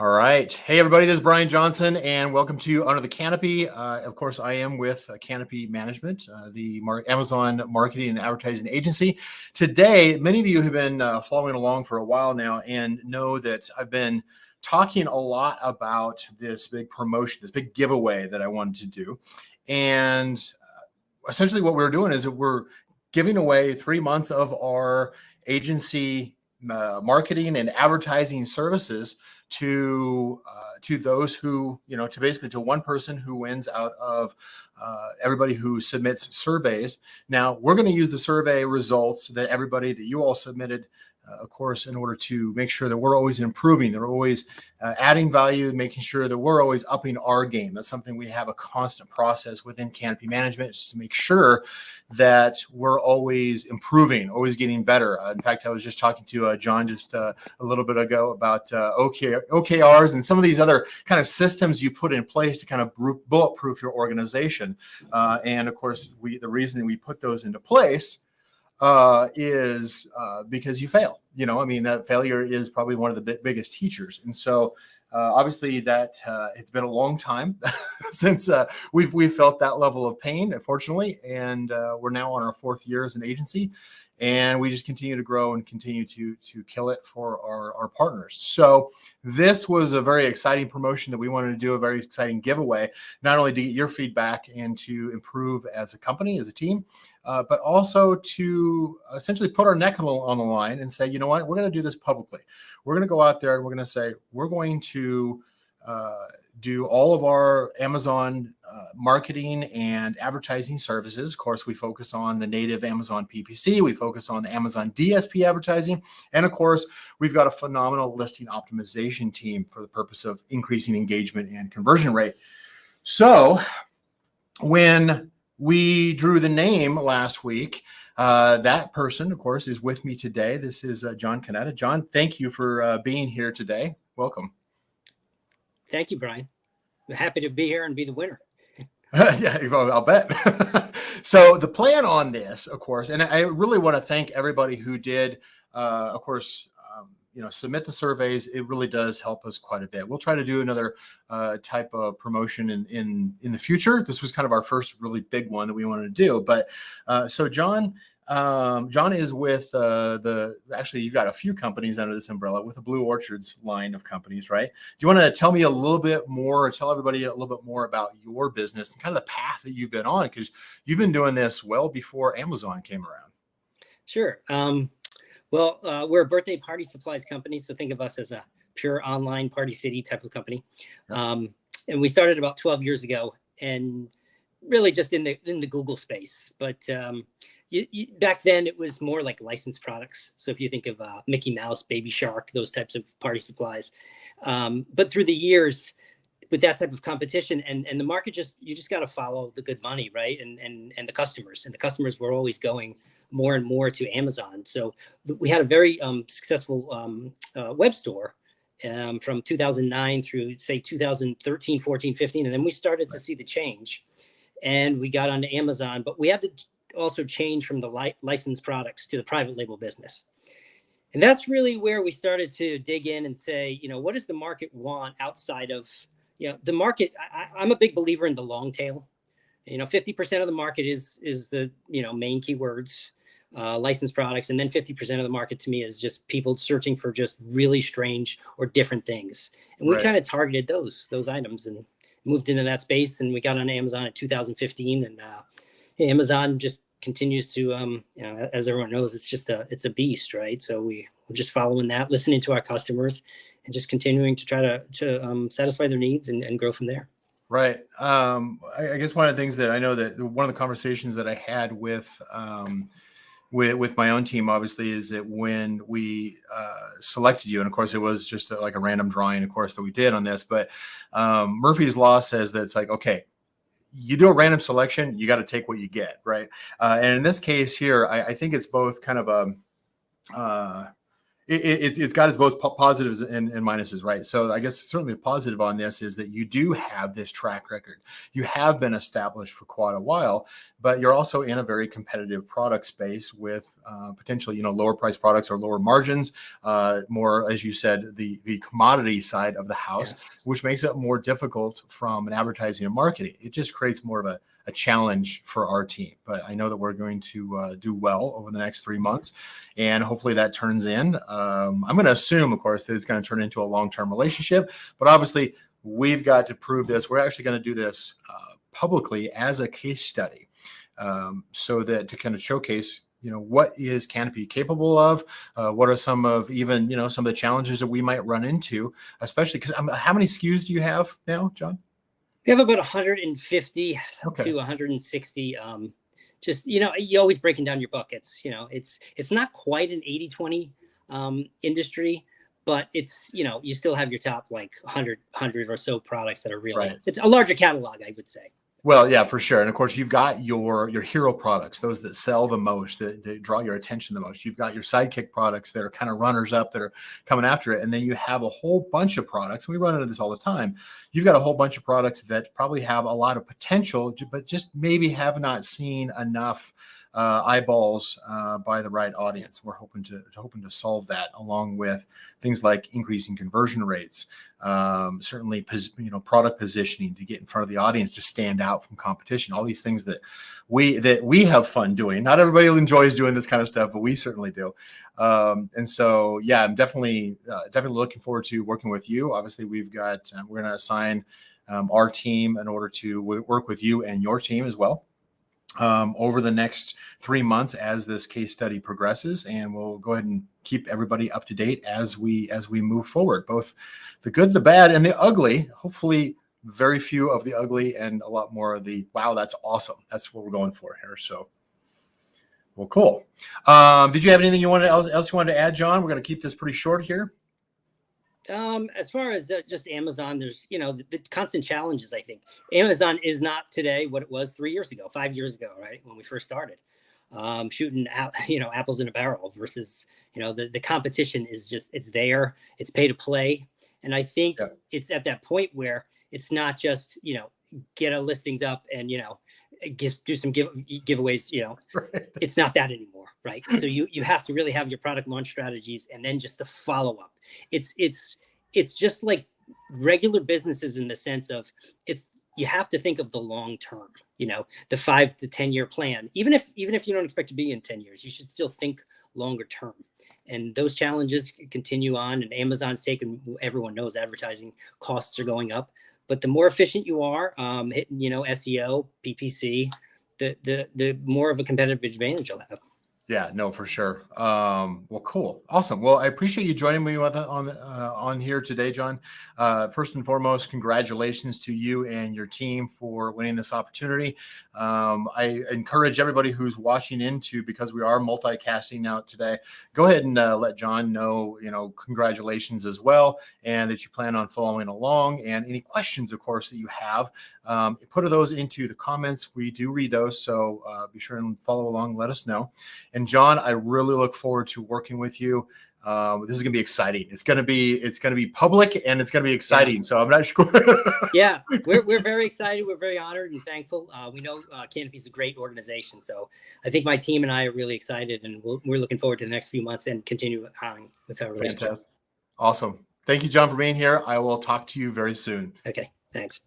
All right. Hey, everybody, this is Brian Johnson, and welcome to Under the Canopy. Of course, I am with Canopy Management, the Amazon marketing and advertising agency. Today, many of you have been following along for a while now and know that I've been talking a lot about this big promotion, this big giveaway that I wanted to do. And essentially what we're doing is that we're giving away 3 months of our agency marketing and advertising services to those who, to basically to one person who wins out of everybody who submits surveys. Now, we're going to use the survey results that everybody that you all submitted, of course, in order to make sure that we're always improving, they're always adding value, making sure that we're always upping our game. That's something we have a constant process within Canopy Management, just to make sure that we're always improving, always getting better. In fact, I was just talking to John just a little bit ago about OKRs and some of these other kind of systems you put in place to kind of bulletproof your organization. And of course, the reason we put those into place is because you fail. That failure is probably one of the biggest teachers. And so obviously that it's been a long time since we've felt that level of pain, unfortunately. And we're now on our 4th year as an agency. And we just continue to grow and continue to kill it for our partners. So this was a very exciting promotion that we wanted to do, a very exciting giveaway, not only to get your feedback and to improve as a company, as a team, but also to essentially put our neck on the line and say, you know what, we're going to do this publicly. We're going to go out there and we're going to say, we're going to do all of our Amazon marketing and advertising services. Of course, we focus on the native Amazon PPC. We focus on the Amazon DSP advertising. And of course, we've got a phenomenal listing optimization team for the purpose of increasing engagement and conversion rate. So when we drew the name last week, that person, of course, is with me today. This is John Canetta. John, thank you for being here today. Welcome. Thank you, Brian. I'm happy to be here and be the winner. Yeah, I'll bet. So the plan on this, of course, and I really want to thank everybody who did, of course, submit the surveys. It really does help us quite a bit. We'll try to do another type of promotion in the future. This was kind of our first really big one that we wanted to do. But so John is with actually, you've got a few companies under this umbrella with the Blue Orchards line of companies, right? Do you want to tell me a little bit more, or tell everybody a little bit more about your business and kind of the path that you've been on? Because you've been doing this well before Amazon came around. Sure. Well, we're a birthday party supplies company. So think of us as a pure online Party City type of company. And we started about 12 years ago, and really just in the Google space. But back then it was more like licensed products. So if you think of Mickey Mouse, Baby Shark, those types of party supplies. But through the years, with that type of competition and the market, you just got to follow the good money, right? And the customers were always going more and more to Amazon. So we had a very successful web store from 2009 through say 2013, 14, 15. And then we started to see the change and we got onto Amazon, but we had to also change from the licensed products to the private label business. And that's really where we started to dig in and say, what does the market want outside of, the market? I'm a big believer in the long tail. 50% of the market is the, main keywords, licensed products. And then 50% of the market to me is just people searching for just really strange or different things. And we kind of targeted those items and moved into that space. And we got on Amazon in 2015, and Amazon just continues to, as everyone knows, it's a beast, right? So we're just following that, listening to our customers, and just continuing to try to satisfy their needs and grow from there. Right. I guess one of the things that I know that one of the conversations that I had with my own team, obviously, is that when we selected you, and of course it was just like a random drawing, of course, that we did on this, but Murphy's Law says that it's like, okay, you do a random selection, you got to take what you get, right? And in this case here, I think it's both kind of It's got its both positives and minuses, right? So I guess certainly the positive on this is that you do have this track record. You have been established for quite a while, but you're also in a very competitive product space with potential, lower price products or lower margins, more, as you said, the commodity side of the house, which makes it more difficult from an advertising and marketing. It just creates more of a challenge for our team, but I know that we're going to do well over the next 3 months, and hopefully that turns in. I'm going to assume, of course, that it's going to turn into a long-term relationship, but obviously we've got to prove this. We're actually going to do this publicly as a case study, so that to kind of showcase, what is Canopy capable of? What are some of even, some of the challenges that we might run into, especially because how many SKUs do you have now, John? We have about 150 to 160. Just, you always breaking down your buckets. It's not quite an 80-20 industry, but it's, you still have your top like 100 or so products that are really, it's a larger catalog, I would say. Well, yeah, for sure. And of course, you've got your hero products, those that sell the most, that draw your attention the most. You've got your sidekick products that are kind of runners up that are coming after it. And then you have a whole bunch of products. And we run into this all the time. You've got a whole bunch of products that probably have a lot of potential, but just maybe have not seen enough eyeballs by the right audience. We're hoping to solve that, along with things like increasing conversion rates, certainly product positioning to get in front of the audience, to stand out from competition. All these things that we have fun doing. Not everybody enjoys doing this kind of stuff, but we certainly do. And so, yeah, I'm definitely looking forward to working with you. Obviously, we're going to assign our team in order to work with you and your team as well over the next 3 months as this case study progresses, and we'll go ahead and keep everybody up to date as we move forward, both the good, the bad, and the ugly. Hopefully very few of the ugly and a lot more of the wow, that's awesome. That's what we're going for here. So, well, cool. Did you have anything else you wanted to add, John? We're going to keep this pretty short here. As far as just Amazon, there's, the constant challenges. I think Amazon is not today what it was 3 years ago, 5 years ago, right? When we first started, shooting out, apples in a barrel versus, the competition is just, it's there, it's pay to play. And I think it's at that point where it's not just, get our listings up and, do some giveaways, Right. It's not that anymore. Right. So you have to really have your product launch strategies, and then just the follow up. It's just like regular businesses in the sense of you have to think of the long term, the 5 to 10 year plan. Even if you don't expect to be in 10 years, you should still think longer term. And those challenges continue on, and Amazon's taken, everyone knows advertising costs are going up, but the more efficient you are, hitting, SEO, PPC, the more of a competitive advantage you'll have. Yeah, no, for sure. Well, cool. Awesome. Well, I appreciate you joining me on here today, John. First and foremost, congratulations to you and your team for winning this opportunity. I encourage everybody who's watching because we are multicasting now today, go ahead and let John know, congratulations as well, and that you plan on following along. And any questions, of course, that you have, put those into the comments. We do read those, so be sure and follow along. Let us know. And John, I really look forward to working with you. This is going to be exciting. It's going to be public, and it's going to be exciting. Yeah. So I'm not sure. Yeah, we're very excited. We're very honored and thankful. We know Canopy is a great organization. So I think my team and I are really excited, and we're looking forward to the next few months and continue on with our relationship. Fantastic. Awesome. Thank you, John, for being here. I will talk to you very soon. Okay, thanks.